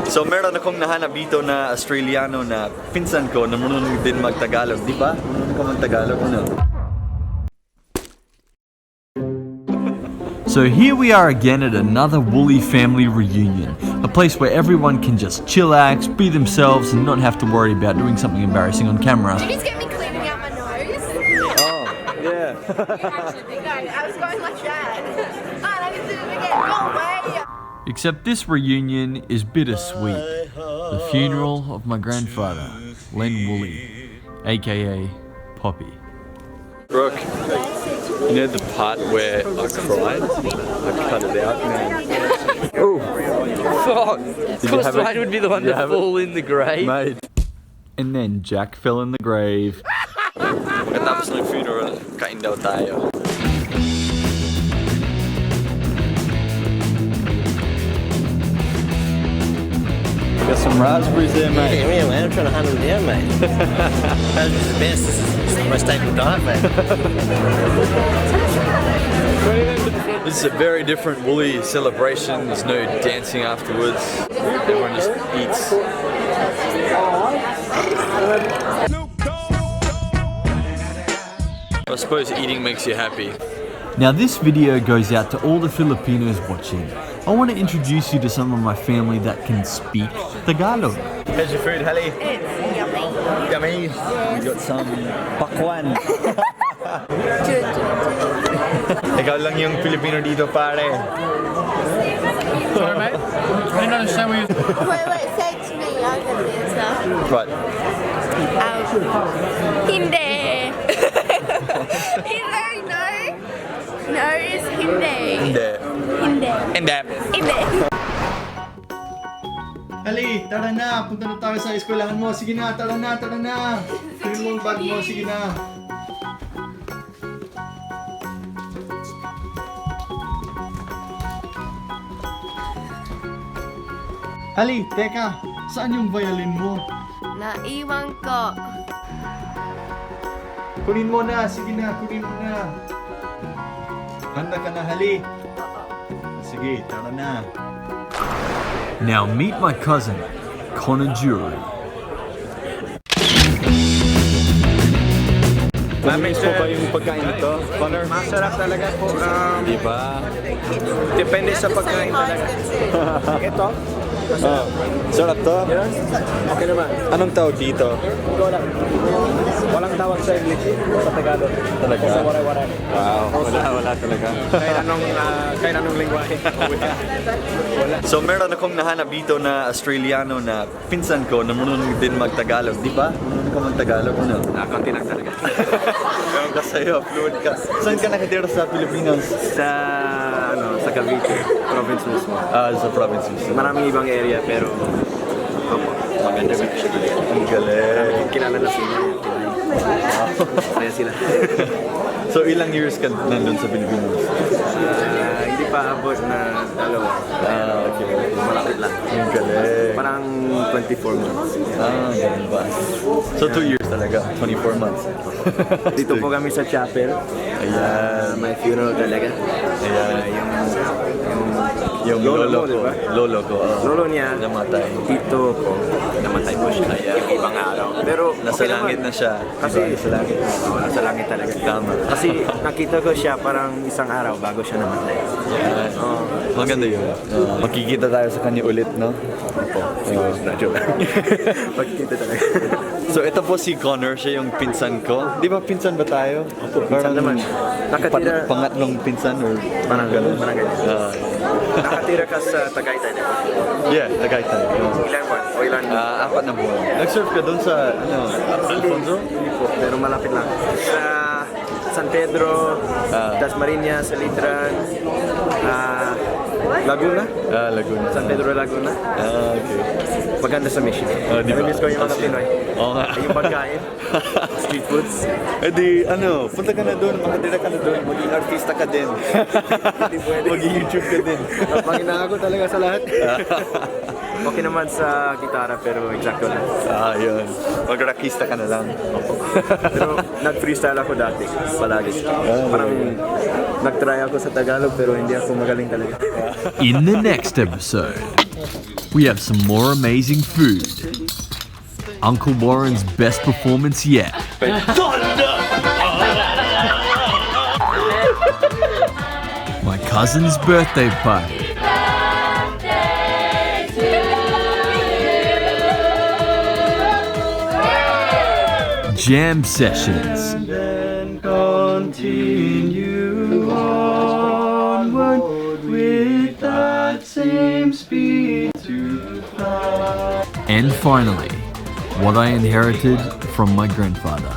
So meron akong nahanap dito na Australiano na pinsan ko na marunong din mag-Tagalog, di ba? Marunong ka mag-Tagalog, ano? So here we are again at another Woolley family reunion, a place where everyone can just chillax, be themselves, and not have to worry about doing something embarrassing on camera. Did you just get me cleaning out my nose? Oh, yeah. No, I was going like that. Oh, I didn't do it again. Go away. Except this reunion is bittersweet. The funeral of my grandfather, Len Woolley, aka Poppy. Brooke, you know the part where I cried? I cut it out, man. Oh, Fuck! of course Dwight would be the one to fall in the grave. Mate. And then Jack fell in the grave. Pagkatapos ng funeral, kain daw tayo. Got some raspberries there, mate. Yeah, man, I'm trying to hunt them down, mate. Raspberries are the best. This is my staple diet, mate. This is a very different Woolley celebration. There's no dancing afterwards. Everyone just eats. I suppose eating makes you happy. Now this video goes out to all the Filipinos watching. I want to introduce you to some of my family that can speak Tagalog. How's your food, Hallie? It's yummy. Yummy. We got some pakwan. Ikaw lang yung Filipino dito, pare. Sorry, mate. I didn't understand what you... Wait, say it to me. I'll get the answer. What? Hindi. Hindi, no. No is hindi. Hindi. Hindi. Hindi. Hindi. Ali, tara na. Punta na tayo sa eskwelahan mo. Sige na, tara na, tara na. Tingin mo ang bag mo. Sige na. Ali, teka. Saan yung violin mo? Naiwan ko. Kunin mo na. Sige na, kunin mo na. Handa ka na, Hali. Sige, tara na. Now meet my cousin, Connor Jury. Mamiss po ba yung pagkain nito, Connor? Masarap talaga po. Diba? Depende sa pagkain talaga. Ito? Sarap to? Okay naman. Anong tawag dito? Walang tawag sa English, sa Tagalog. Talaga? Sa waray-waray. Wow, wala talaga. Kahit anong lingwahe. So meron akong nahanap dito na Australiano na pinsan ko na marunong din mag-Tagalog, di ba? Marunong ka mag-Tagalog, ano? Konti lang talaga. Meron ka sa'yo, fluid ka. Saan ka nakatira sa Pilipinas? Sa Cavite, province mismo. Sa province mismo. Maraming ibang area pero maganda siya. Ang galing. Kilala na sila. Kaya sila. So ilang years ka nandun sa Pilipinas? Hindi pa abot na dalawa. Okay. Malapit lang. Ang galing. Parang 24 months. Ganun ba? So 2 years talaga, 24 months. Dito po kami sa chapel. Ayan. May funeral talaga. Ayan. Yung Lolo lolo mo, ko. diba? Lolo ko. Lolo niya, Namatay. tito ko, namatay po siya. Yung ibang araw. Pero Nasa okay langit naman. na siya. Kasi Diba? Nasa langit. Nasa langit talaga. Tama. Kasi nakita ko siya parang isang araw bago siya namatay. Yan. Maganda yun. Makikita tayo sa kanya ulit, no? Opo. Joke. Pagkita talaga. So ito po si Connor, siya yung pinsan ko. Di ba pinsan ba tayo? Opo, pinsan naman. Nakatira, Pangatlong pinsan or parang ganun. Parang ganun. Nakatira ka sa Tagaytay, di ba? Yeah, Tagaytay. Ilan buwan? O ilan? 4 na buwan. Nag-surf ka doon sa, Alfonso? Hindi po, pero malapit lang. Sa San Pedro, Dasmariñas, Salitran, Laguna, Laguna. San Pedro, Laguna. Okay. Maganda sa mission. Di ba? Namiss ko yung mga Pinoy. Oo nga. Yung pagkain, street foods. Eh di, punta ka na doon, makatira ka na doon, maging artista ka din. Maging YouTube ka din. Pangina ako talaga sa lahat. Okay naman sa gitara pero eksakto lang. Yun. Mag-rockista ka na lang. Pero nag-freestyle ako dati, palagi. Parang nag-try ako sa Tagalog pero hindi ako magaling talaga. In the next episode. we have some more amazing food. Uncle Warren's best performance yet. My cousin's birthday party. Jam sessions. And continue onward with that same speed to fly. And finally, what I inherited from my grandfather.